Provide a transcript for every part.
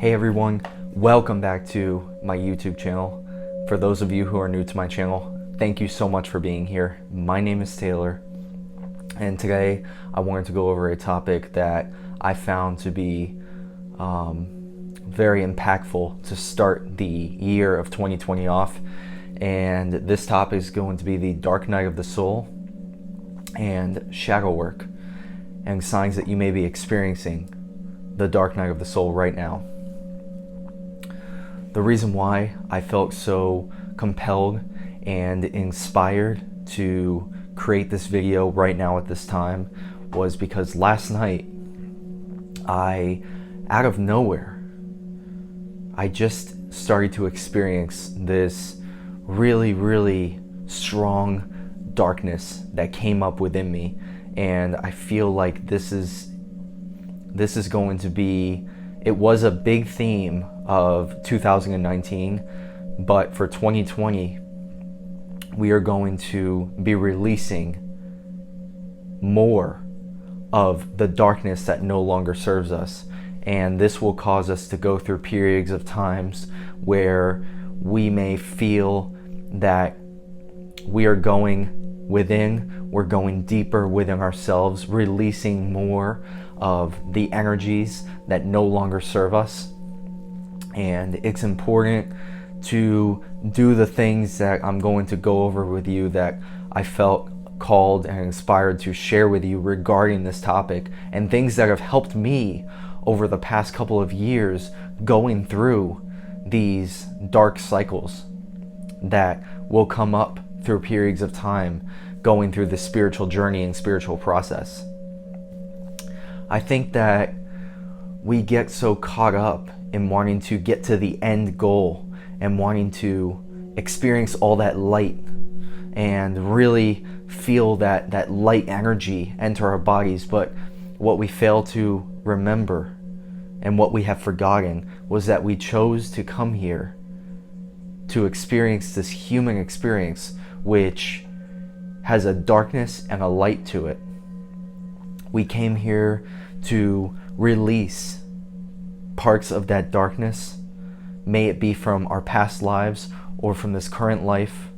Hey everyone, welcome back to my YouTube channel. For those of you who are new to my channel, thank you so much for being here. My name is Taylor, and today I wanted to go over a topic that I found to be very impactful to start the year of 2020 off. And this topic is going to be the dark night of the soul and shadow work and signs that you may be experiencing the dark night of the soul right now. The reason why I felt so compelled and inspired to create this video right now at this time was because last night, out of nowhere, I just started to experience this really strong darkness that came up within me. And I feel like this is going to be, it was a big theme of 2019, but for 2020, we are going to be releasing more of the darkness that no longer serves us. And this will cause us to go through periods of times where we may feel that we are going within, we're going deeper within ourselves, releasing more of the energies that no longer serve us. And it's important to do the things that I'm going to go over with you that I felt called and inspired to share with you regarding this topic, and things that have helped me over the past couple of years going through these dark cycles that will come up through periods of time going through the spiritual journey and spiritual process. I think that we get so caught up in wanting to get to the end goal and wanting to experience all that light and really feel that light energy enter our bodies. But what we fail to remember and what we have forgotten was that we chose to come here to experience this human experience, which has a darkness and a light to it. We came here to release parts of that darkness, may it be from our past lives or from this current life,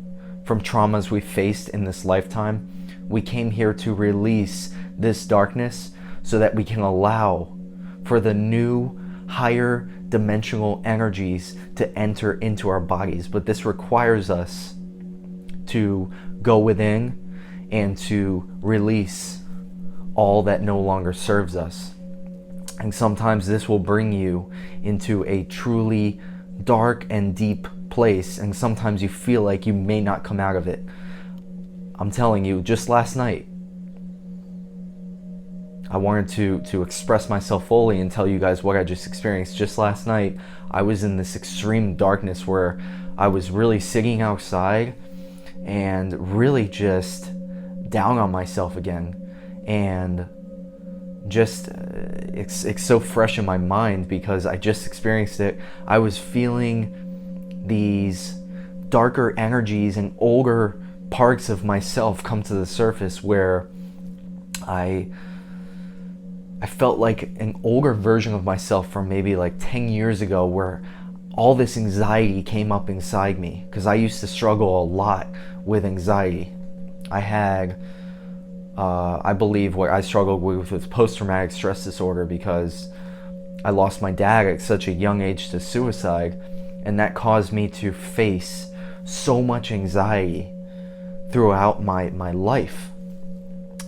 from traumas we faced in this lifetime. We came here to release this darkness so that we can allow for the new, higher dimensional energies to enter into our bodies. But this requires us to go within and to release all that no longer serves us. And sometimes this will bring you into a truly dark and deep place, and sometimes you feel like you may not come out of it. I'm telling you, just last night, I wanted to express myself fully and tell you guys what I just experienced. Just last night, I was in this extreme darkness where I was really sitting outside and really just down on myself again. And just it's so fresh in my mind because I just experienced it. I was feeling these darker energies and older parts of myself come to the surface, where I felt like an older version of myself from maybe like 10 years ago, where all this anxiety came up inside me, because I used to struggle a lot with anxiety. I had I believe what I struggled with was post-traumatic stress disorder, because I lost my dad at such a young age to suicide, and that caused me to face so much anxiety throughout my life.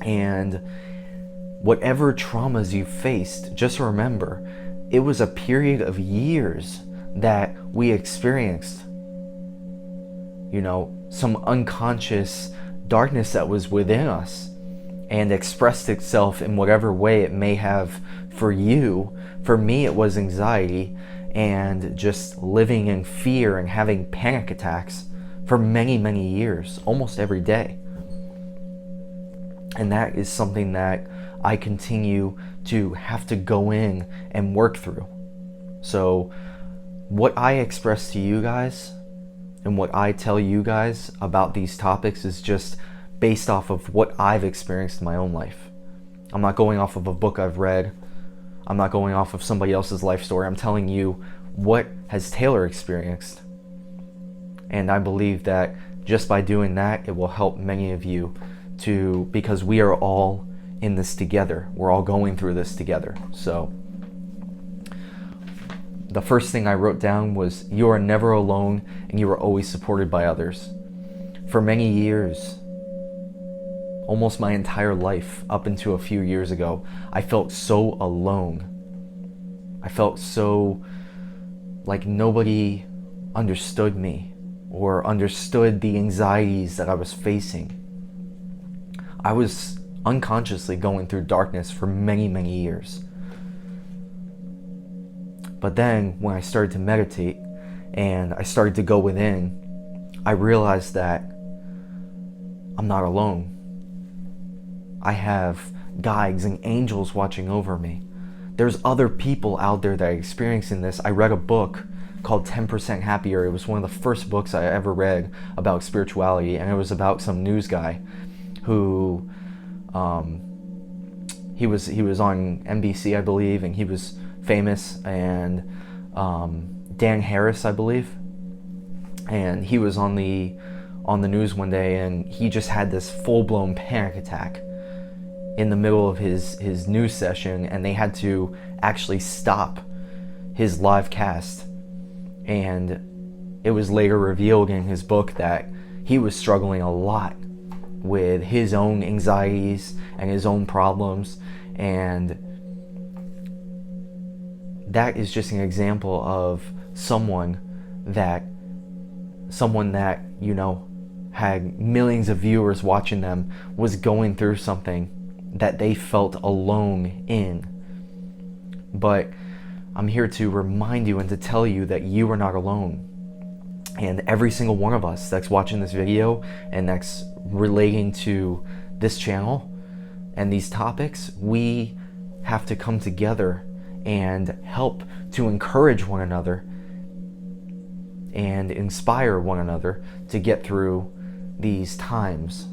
And whatever traumas you faced, just remember, it was a period of years that we experienced, some unconscious darkness that was within us, and expressed itself in whatever way it may have for you. For me, it was anxiety and just living in fear and having panic attacks for many years, almost every day. And that is something that I continue to have to go in and work through. So what I express to you guys and what I tell you guys about these topics is just based off of what I've experienced in my own life. I'm not going off of a book I've read. I'm not going off of somebody else's life story. I'm telling you what has Taylor experienced. And I believe that just by doing that, it will help many of you because we are all in this together. We're all going through this together. So the first thing I wrote down was, you are never alone and you are always supported by others. For many years, almost my entire life up until a few years ago, I felt so alone. I felt so like nobody understood me or understood the anxieties that I was facing. I was unconsciously going through darkness for many, many years. But then when I started to meditate and I started to go within, I realized that I'm not alone. I have guides and angels watching over me. There's other people out there that are experiencing this. I read a book called 10% Happier. It was one of the first books I ever read about spirituality, and it was about some news guy who he was on NBC, I believe, and he was famous, and Dan Harris, I believe, and he was on the news one day, and he just had this full-blown panic attack in the middle of his news session, and they had to actually stop his live cast. And it was later revealed in his book that he was struggling a lot with his own anxieties and his own problems, and that is just an example of someone that you know had millions of viewers watching them was going through something that they felt alone in. But I'm here to remind you and to tell you that you are not alone. And every single one of us that's watching this video and that's relating to this channel and these topics, we have to come together and help to encourage one another and inspire one another to get through these times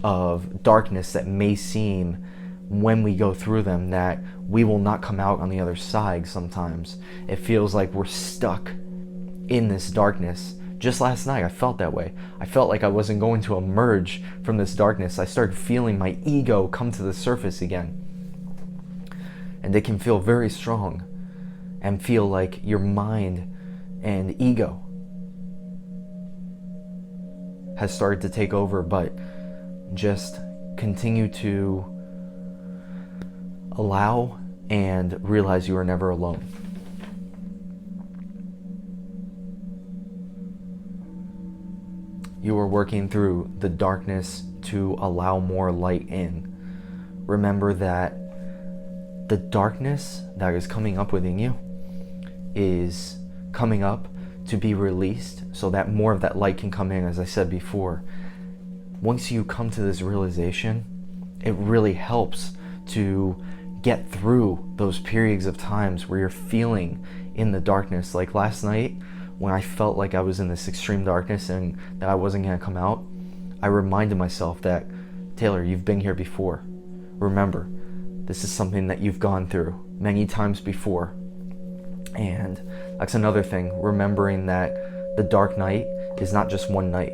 of darkness that may seem, when we go through them, that we will not come out on the other side. Sometimes it feels like we're stuck in this darkness. Just last night I felt that way. I felt like I wasn't going to emerge from this darkness. I started feeling my ego come to the surface again. And it can feel very strong and feel like your mind and ego has started to take over, but just continue to allow and realize you are never alone. You are working through the darkness to allow more light in. Remember that the darkness that is coming up within you is coming up to be released so that more of that light can come in, as I said before. Once you come to this realization, it really helps to get through those periods of times where you're feeling in the darkness. Like last night, when I felt like I was in this extreme darkness and that I wasn't going to come out, I reminded myself that, Taylor, you've been here before. Remember, this is something that you've gone through many times before. And that's another thing, remembering that the dark night is not just one night.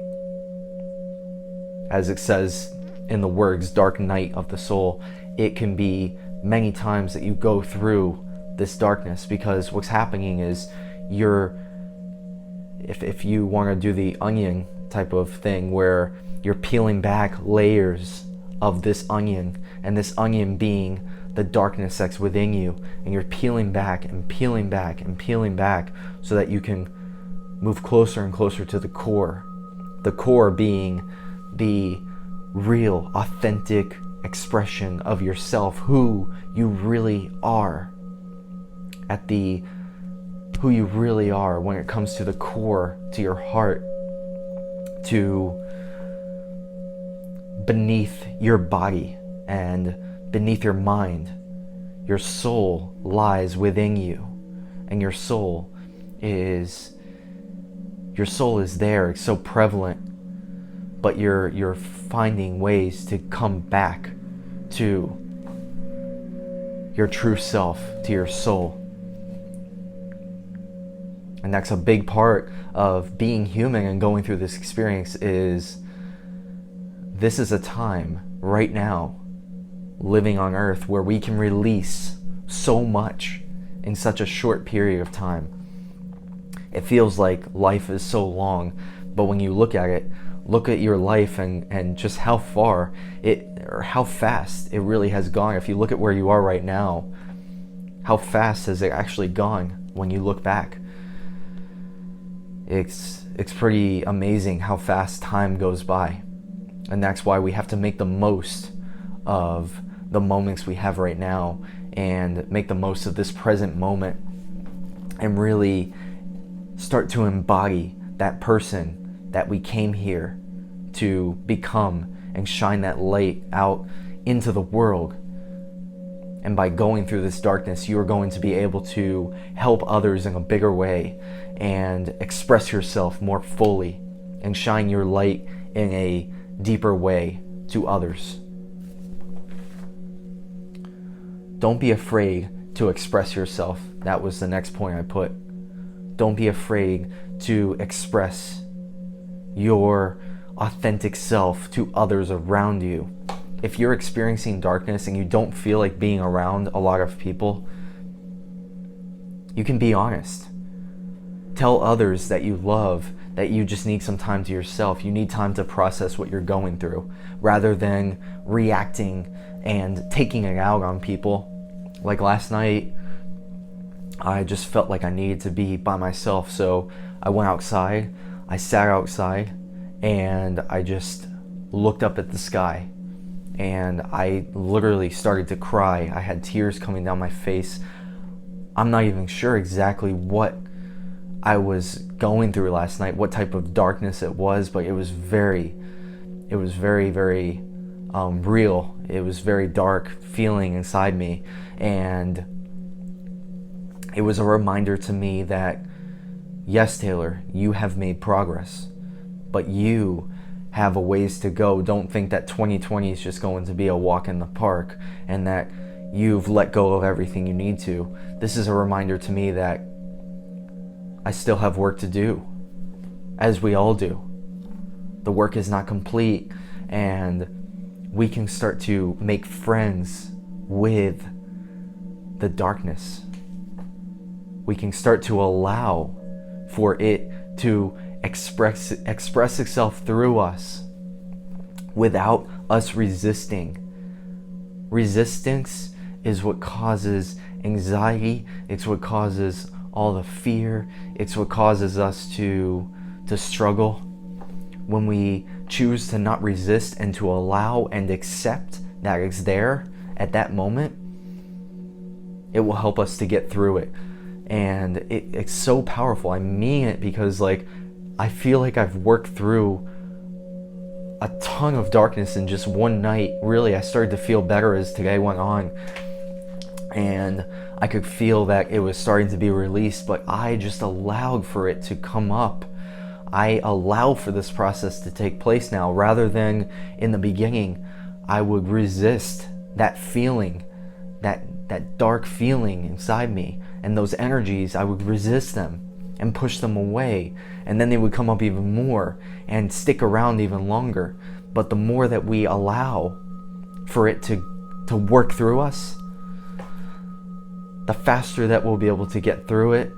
As it says in the words, dark night of the soul, it can be many times that you go through this darkness, because what's happening is if you want to do the onion type of thing where you're peeling back layers of this onion, and this onion being the darkness that's within you, and you're peeling back and peeling back and peeling back so that you can move closer and closer to the core being the real, authentic expression of yourself, who you really are, who you really are when it comes to the core, to your heart, to beneath your body and beneath your mind. Your soul lies within you, and your soul is there. It's so prevalent, but you're finding ways to come back to your true self, to your soul. And that's a big part of being human and going through this experience. Is this is a time right now, living on earth, where we can release so much in such a short period of time. It feels like life is so long, but when you look at it, look at your life and just how far or how fast it really has gone. If you look at where you are right now, how fast has it actually gone when you look back? It's pretty amazing how fast time goes by. And that's why we have to make the most of the moments we have right now, and make the most of this present moment, and really start to embody that person that we came here to become, and shine that light out into the world. And by going through this darkness, you are going to be able to help others in a bigger way, and express yourself more fully, and shine your light in a deeper way to others. Don't be afraid to express yourself. That was the next point I put. Don't be afraid to express your authentic self to others around you. If you're experiencing darkness and you don't feel like being around a lot of people, you can be honest. Tell others that you love that you just need some time to yourself. You need time to process what you're going through, rather than reacting and taking it out on people. Like last night, I just felt like I needed to be by myself, so I went outside, I sat outside, and I just looked up at the sky, and I literally started to cry. I had tears coming down my face. I'm not even sure exactly what I was going through last night, what type of darkness it was, but it was very, very real. It was very dark feeling inside me, and it was a reminder to me that, yes, Taylor, you have made progress, but you have a ways to go. Don't think that 2020 is just going to be a walk in the park, and that you've let go of everything you need to. This is a reminder to me that I still have work to do, as we all do. The work is not complete, and we can start to make friends with the darkness. We can start to allow for it to express itself through us without us resisting. Resistance is what causes anxiety. It's what causes all the fear. It's what causes us to struggle. When we choose to not resist and to allow and accept that it's there at that moment, it will help us to get through it. And it's so powerful. I mean it, because I feel like I've worked through a ton of darkness in just one night. Really, I started to feel better as today went on, and I could feel that it was starting to be released, but I just allowed for it to come up. I allow for this process to take place now, rather than in the beginning I would resist that feeling, that dark feeling inside me, and those energies. I would resist them and push them away, and then they would come up even more and stick around even longer. But the more that we allow for it to work through us, the faster that we'll be able to get through it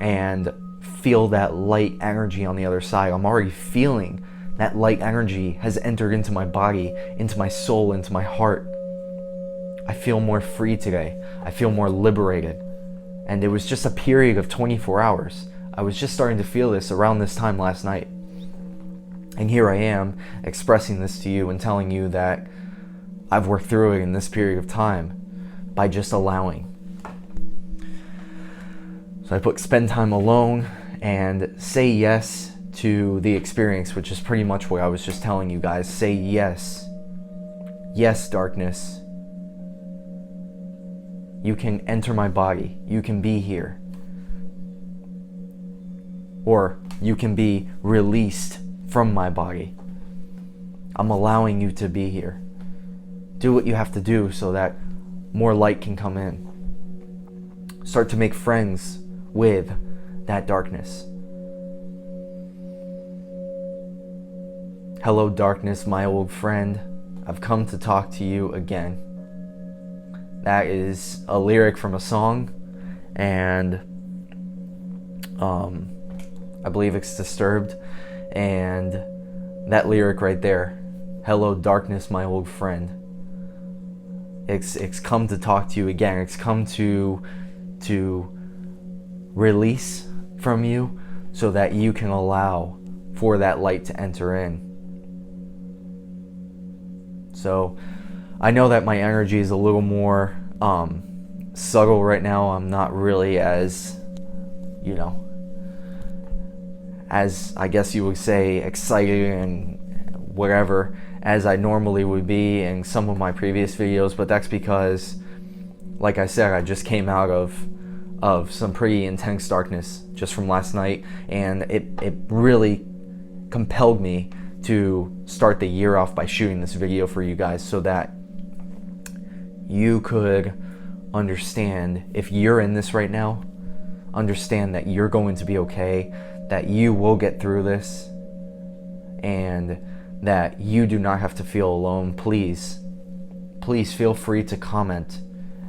and feel that light energy on the other side. I'm already feeling that light energy has entered into my body, into my soul, into my heart. I feel more free today. I feel more liberated. And it was just a period of 24 hours. I was just starting to feel this around this time last night. And here I am expressing this to you and telling you that I've worked through it in this period of time by just allowing. So I put spend time alone and say yes to the experience, which is pretty much what I was just telling you guys. Say yes. Yes, darkness. You can enter my body. You can be here. Or you can be released from my body. I'm allowing you to be here. Do what you have to do so that more light can come in. Start to make friends with that darkness. Hello, darkness, my old friend. I've come to talk to you again. That is a lyric from a song, and I believe it's Disturbed. And that lyric right there, hello, darkness, my old friend. It's come to talk to you again. It's come to release from you so that you can allow for that light to enter in. So I know that my energy is a little more subtle right now. I'm not really as, as I guess you would say, excited and whatever as I normally would be in some of my previous videos, but that's because, like I said, I just came out of some pretty intense darkness just from last night, and it really compelled me to start the year off by shooting this video for you guys so that you could understand, if you're in this right now, understand that you're going to be okay, that you will get through this, and that you do not have to feel alone. Please feel free to comment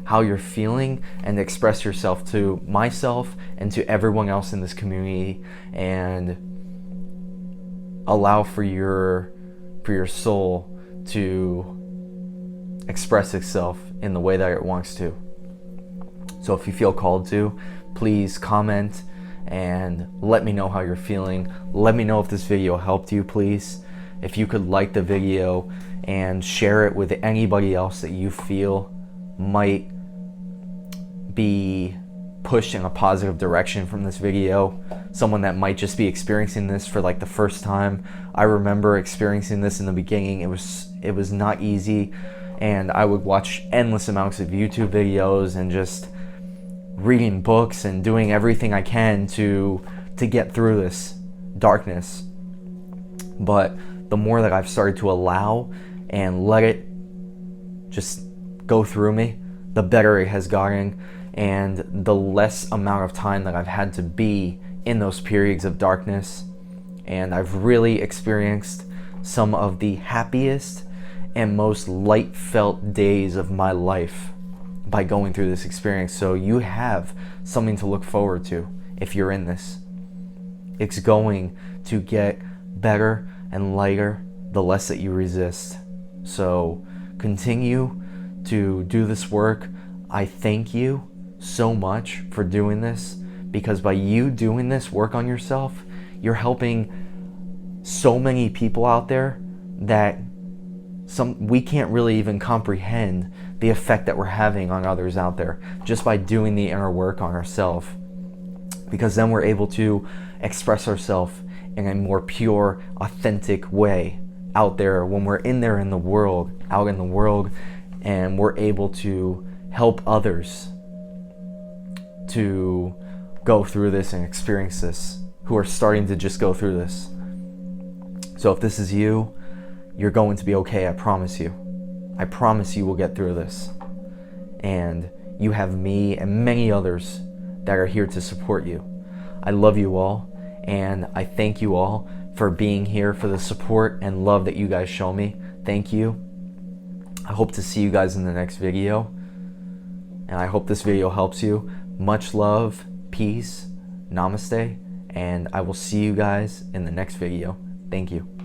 how you're feeling and express yourself to myself and to everyone else in this community, and allow for your soul to express itself in the way that it wants to. So if you feel called to, please comment and let me know how you're feeling. Let me know if this video helped you, please. If you could like the video and share it with anybody else that you feel might be pushed in a positive direction from this video, someone that might just be experiencing this for like the first time. I remember experiencing this in the beginning. It was not easy, and I would watch endless amounts of YouTube videos and just reading books and doing everything I can to get through this darkness. But the more that I've started to allow and let it just go through me, the better it has gotten, and the less amount of time that I've had to be in those periods of darkness. And I've really experienced some of the happiest and most light felt days of my life by going through this experience. So you have something to look forward to if you're in this. It's going to get better and lighter the less that you resist. So continue to do this work. I thank you so much for doing this, because by you doing this work on yourself, you're helping so many people out there that we can't really even comprehend the effect that we're having on others out there just by doing the inner work on ourselves, because then we're able to express ourselves in a more pure, authentic way out there when we're out in the world, and we're able to help others to go through this and experience this, who are starting to just go through this. So if this is you, you're going to be okay, I promise you. I promise you will get through this. And you have me and many others that are here to support you. I love you all, and I thank you all for being here, for the support and love that you guys show me. Thank you. I hope to see you guys in the next video, and I hope this video helps you. Much love, peace, namaste, and I will see you guys in the next video. Thank you.